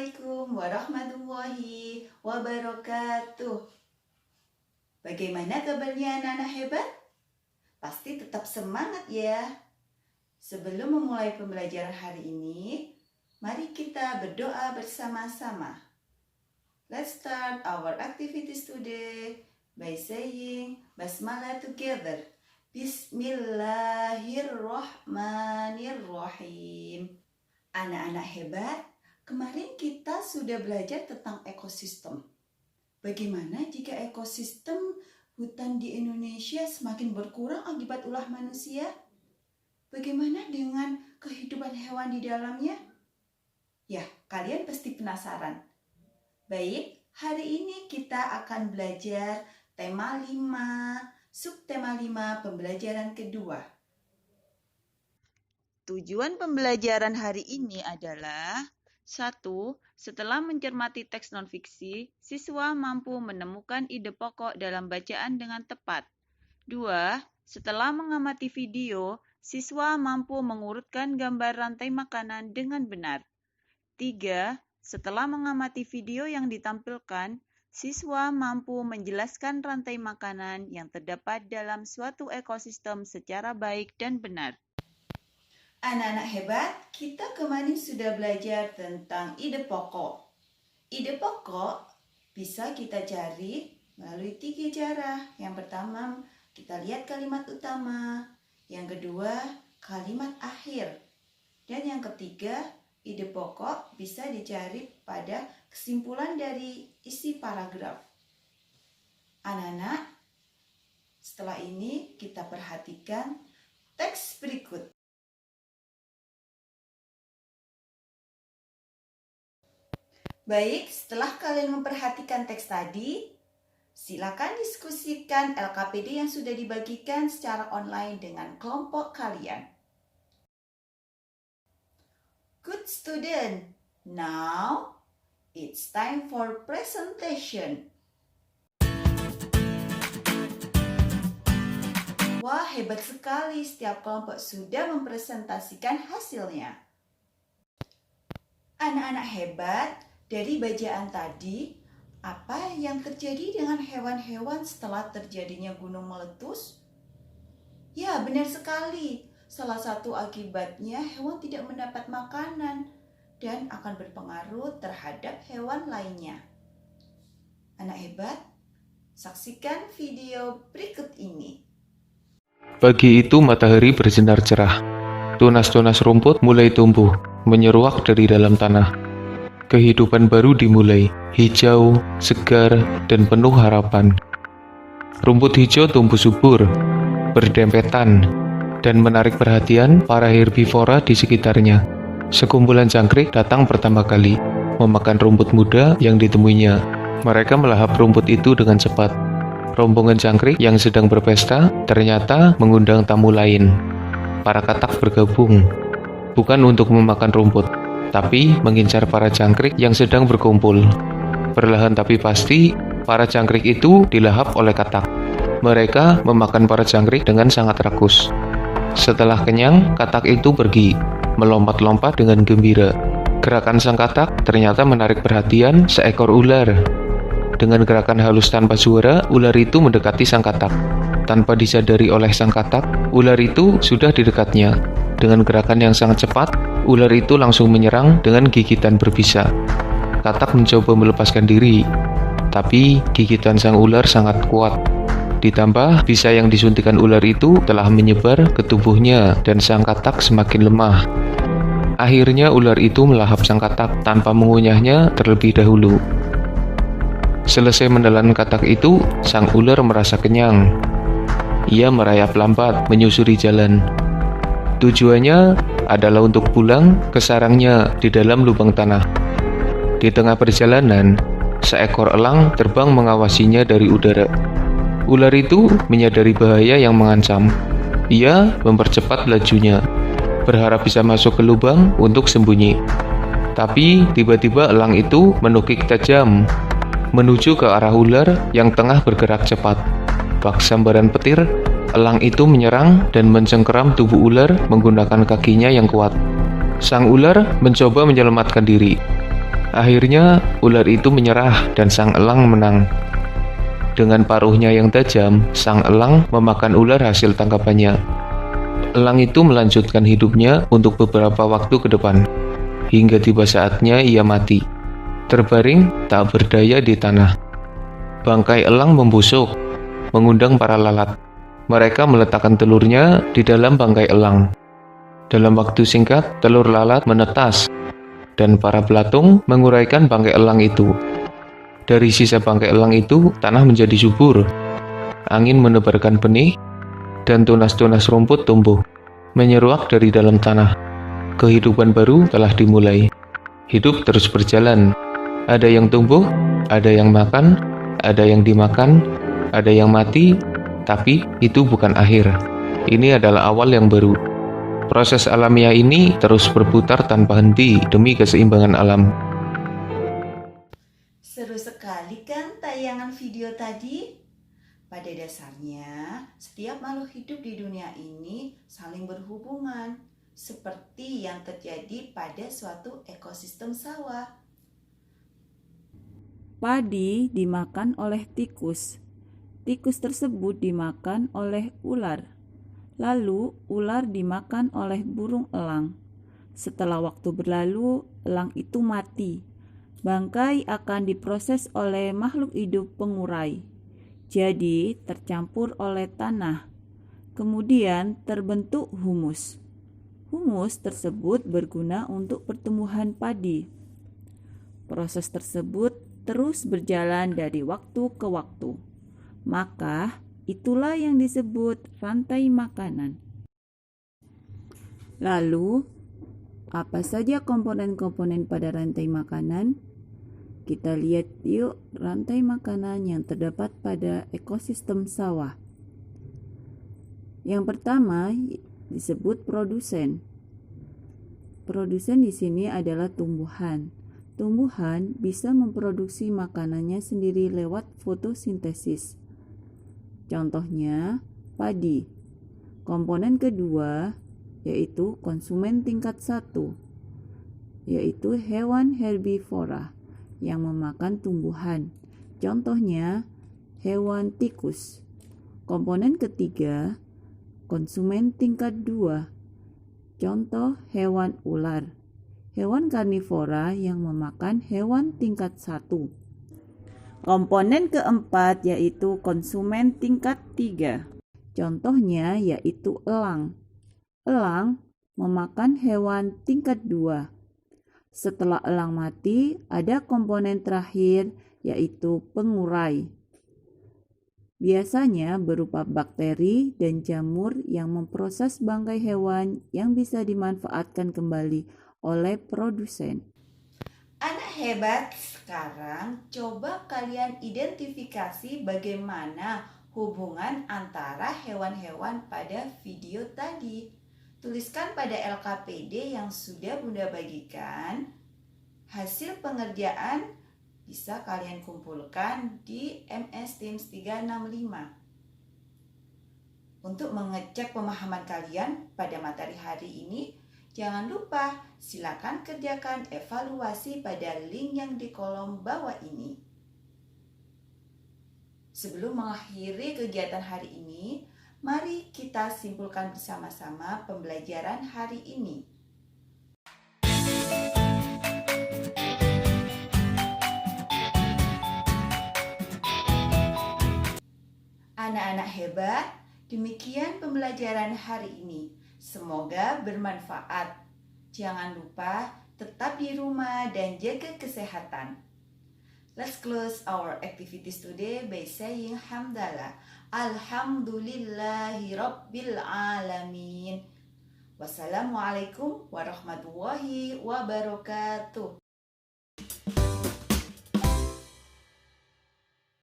Assalamualaikum warahmatullahi wabarakatuh. Bagaimana kabarnya anak-anak hebat? Pasti tetap semangat ya. Sebelum memulai pembelajaran hari ini, mari kita berdoa bersama-sama. Let's start our activities today by saying Basmalah together. Bismillahirrahmanirrahim. Anak-anak hebat, kemarin kita sudah belajar tentang ekosistem. Bagaimana jika ekosistem hutan di Indonesia semakin berkurang akibat ulah manusia? Bagaimana dengan kehidupan hewan di dalamnya? Ya, kalian pasti penasaran. Baik, hari ini kita akan belajar tema 5, subtema 5 pembelajaran kedua. Tujuan pembelajaran hari ini adalah 1. Setelah mencermati teks non-fiksi, siswa mampu menemukan ide pokok dalam bacaan dengan tepat. 2. Setelah mengamati video, siswa mampu mengurutkan gambar rantai makanan dengan benar. 3. Setelah mengamati video yang ditampilkan, siswa mampu menjelaskan rantai makanan yang terdapat dalam suatu ekosistem secara baik dan benar. Anak-anak hebat, kita kemarin sudah belajar tentang ide pokok. Ide pokok bisa kita cari melalui 3 cara. Yang pertama, kita lihat kalimat utama. Yang kedua, kalimat akhir. Dan yang ketiga, ide pokok bisa dicari pada kesimpulan dari isi paragraf. Anak-anak, setelah ini kita perhatikan teks berikut. Baik, setelah kalian memperhatikan teks tadi, silakan diskusikan LKPD yang sudah dibagikan secara online dengan kelompok kalian. Good student, now it's time for presentation. Wah, hebat sekali, setiap kelompok sudah mempresentasikan hasilnya. Anak-anak hebat, dari bacaan tadi, apa yang terjadi dengan hewan-hewan setelah terjadinya gunung meletus? Ya, benar sekali. Salah satu akibatnya hewan tidak mendapat makanan dan akan berpengaruh terhadap hewan lainnya. Anak hebat, saksikan video berikut ini. Pagi itu matahari bersinar cerah. Tunas-tunas rumput mulai tumbuh, menyeruak dari dalam tanah. Kehidupan baru dimulai, hijau, segar, dan penuh harapan. Rumput hijau tumbuh subur, berdempetan, dan menarik perhatian para herbivora di sekitarnya. Sekumpulan jangkrik datang pertama kali, memakan rumput muda yang ditemuinya. Mereka melahap rumput itu dengan cepat. Rombongan jangkrik yang sedang berpesta ternyata mengundang tamu lain. Para katak bergabung, bukan untuk memakan rumput, tapi mengincar para jangkrik yang sedang berkumpul. Perlahan tapi pasti, para jangkrik itu dilahap oleh katak. Mereka memakan para jangkrik dengan sangat rakus. Setelah kenyang, katak itu pergi, melompat-lompat dengan gembira. Gerakan sang katak ternyata menarik perhatian seekor ular. Dengan gerakan halus tanpa suara, ular itu mendekati sang katak. Tanpa disadari oleh sang katak, ular itu sudah di dekatnya. Dengan gerakan yang sangat cepat, ular itu langsung menyerang dengan gigitan berbisa. Katak mencoba melepaskan diri, tapi gigitan sang ular sangat kuat. Ditambah, bisa yang disuntikan ular itu telah menyebar ke tubuhnya dan sang katak semakin lemah. Akhirnya ular itu melahap sang katak tanpa mengunyahnya terlebih dahulu. Selesai menelan katak itu, sang ular merasa kenyang. Ia merayap lambat menyusuri jalan. Tujuannya adalah untuk pulang ke sarangnya di dalam lubang tanah. Di tengah perjalanan, seekor elang terbang mengawasinya dari udara. Ular itu menyadari bahaya yang mengancam. Ia mempercepat lajunya, berharap bisa masuk ke lubang untuk sembunyi. Tapi tiba-tiba elang itu menukik tajam menuju ke arah ular yang tengah bergerak cepat. Bak sambaran petir, elang itu menyerang dan mencengkeram tubuh ular menggunakan kakinya yang kuat. Sang ular mencoba menyelamatkan diri. Akhirnya, ular itu menyerah dan sang elang menang. Dengan paruhnya yang tajam, sang elang memakan ular hasil tangkapannya. Elang itu melanjutkan hidupnya untuk beberapa waktu ke depan, hingga tiba saatnya ia mati, terbaring tak berdaya di tanah. Bangkai elang membusuk, mengundang para lalat. Mereka meletakkan telurnya di dalam bangkai elang. Dalam waktu singkat, telur lalat menetas, dan para belatung menguraikan bangkai elang itu. Dari sisa bangkai elang itu, tanah menjadi subur. Angin menebarkan benih, dan tunas-tunas rumput tumbuh, menyeruak dari dalam tanah. Kehidupan baru telah dimulai. Hidup terus berjalan. Ada yang tumbuh, ada yang makan, ada yang dimakan, ada yang mati, tapi itu bukan akhir. Ini adalah awal yang baru. Proses alamiah ini terus berputar tanpa henti demi keseimbangan alam. Seru sekali kan tayangan video tadi? Pada dasarnya, setiap makhluk hidup di dunia ini saling berhubungan, seperti yang terjadi pada suatu ekosistem sawah. Padi dimakan oleh tikus. Tikus tersebut dimakan oleh ular. Lalu, ular dimakan oleh burung elang. Setelah waktu berlalu, elang itu mati. Bangkai akan diproses oleh makhluk hidup pengurai. Jadi, tercampur oleh tanah. Kemudian terbentuk humus. Humus tersebut berguna untuk pertumbuhan padi. Proses tersebut terus berjalan dari waktu ke waktu. Maka, itulah yang disebut rantai makanan. Lalu, apa saja komponen-komponen pada rantai makanan? Kita lihat yuk rantai makanan yang terdapat pada ekosistem sawah. Yang pertama disebut produsen. Produsen di sini adalah tumbuhan. Tumbuhan bisa memproduksi makanannya sendiri lewat fotosintesis. Contohnya, padi. Komponen kedua yaitu konsumen tingkat 1, yaitu hewan herbivora yang memakan tumbuhan. Contohnya, hewan tikus. Komponen ketiga, konsumen tingkat 2. Contoh, hewan ular. Hewan karnivora yang memakan hewan tingkat 1. Komponen keempat yaitu konsumen tingkat 3. Contohnya yaitu elang. Elang memakan hewan tingkat 2. Setelah elang mati, ada komponen terakhir yaitu pengurai. Biasanya berupa bakteri dan jamur yang memproses bangkai hewan yang bisa dimanfaatkan kembali oleh produsen. Anak hebat, sekarang coba kalian identifikasi bagaimana hubungan antara hewan-hewan pada video tadi. Tuliskan pada LKPD yang sudah Bunda bagikan. Hasil pengerjaan bisa kalian kumpulkan di MS Teams 365. Untuk mengecek pemahaman kalian pada materi hari ini, jangan lupa silakan kerjakan evaluasi pada link yang di kolom bawah ini. Sebelum mengakhiri kegiatan hari ini, mari kita simpulkan bersama-sama pembelajaran hari ini. Anak-anak hebat, demikian pembelajaran hari ini. Semoga bermanfaat. Jangan lupa tetap di rumah dan jaga kesehatan. Let's close our activities today by saying hamdalah. Alhamdulillahi Rabbil Alamin. Wassalamualaikum warahmatullahi wabarakatuh.